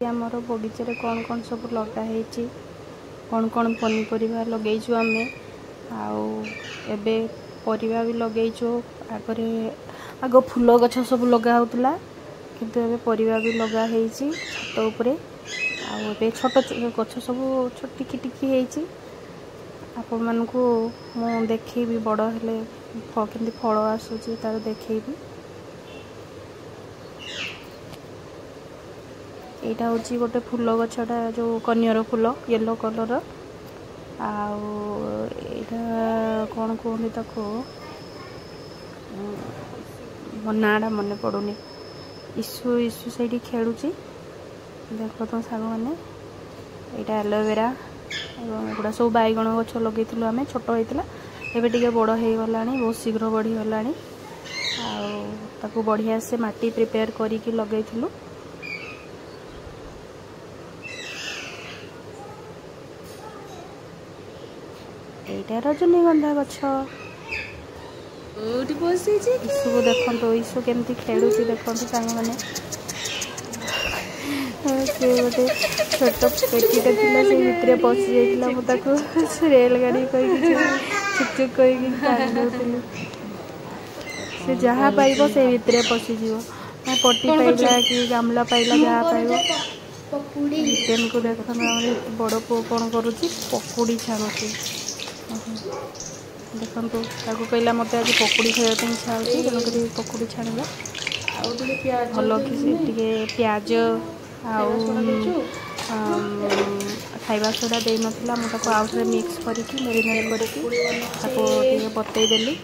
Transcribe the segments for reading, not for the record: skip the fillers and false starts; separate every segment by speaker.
Speaker 1: आमर बगीचे कौन कौन सब लगाई कौन कौन पनीपरिया लगेचु आमे आबे परिवा भी लगेचु आग फूल गछ सब लगा होता किंतु एबे परिवा भी लगा छत उपरे आबे छोट गछ सब टिकी टिकी होती आपण मानकु मु देखी बड़ हेले केमती फल आसूची तार देखी यहाँ हूँ गोटे फूल गछटा जो कनियर फूल येलो कलर आटा कौन कहते ताको मो नाटा मन पड़ूनी इशू इशू से खेलुची देख तो साग मैंने यहाँ एलोवेरा एगुड़ा सब बैगण गछ लगे आम छोट होता एवं टे बड़ हो गला बहुत शीघ्र बढ़ीगला बढ़िया से माटी प्रिपेयर करके लगे एटा रजनीगंधा गछ ईसु देखो ईसु केमती खेलुची देखो सांग मैंने गोटे छोट पेटीटा था से भितर पशि जाता रेलगाड़ी कही चुक चुक कही से जहाँ पाइब से भितर पशिज पटी पाइला कि गामला पाइला जहाँ पाइब रिटेन को देख बड़ पु कौन करुच्ची पकुड़ी छाणुची देखो ताकू कहला मत आज पकुड़ी खाया इच्छा होती तेणुक पकुड़ी छाणा भल कि प्याज खाइबा सोडा दे ना मुझे आउे मिक्स करके मेरीनेट करके बतईदेली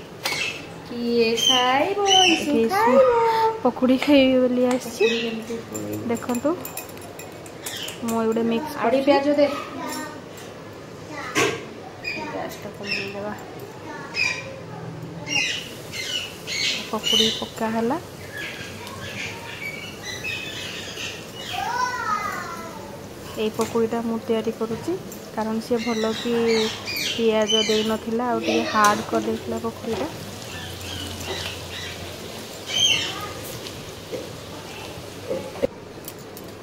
Speaker 1: पकुड़ी खाइबी बोली आसी देखु मुझे मिक्स कर प्याज दे पकुड़ी पक्का है ये पकुड़ीटा मु तैयारी करुच्ची कारण सी भल कि पियाज दे ना हार्ड कर देला पकुड़ीटा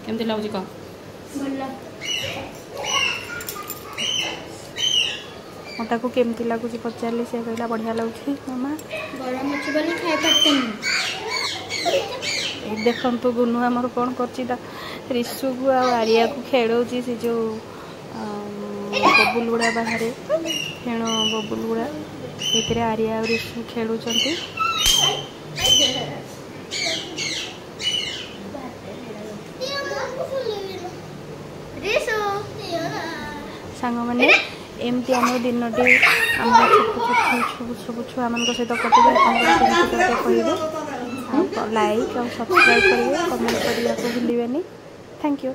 Speaker 1: केमती लगुच कह मता को केमती लगुच पचारे से कहला बढ़िया लगुच मामा
Speaker 2: गरम अच्छे बोली खाई पाते
Speaker 1: देखु गुनु आमर कौन कर रिसु को आरिया को खेलौची से जो बबुल गुड़ा बाहर फेण बबुल गुड़ा ये आरिया और रिसु खेलुंट सांग मैंने एमती आम दिनटी आम छोट छुआ मान सहित कटे कहे लाइक और सब्सक्राइब करेंगे कमेंट करने को भूलें। Thank you.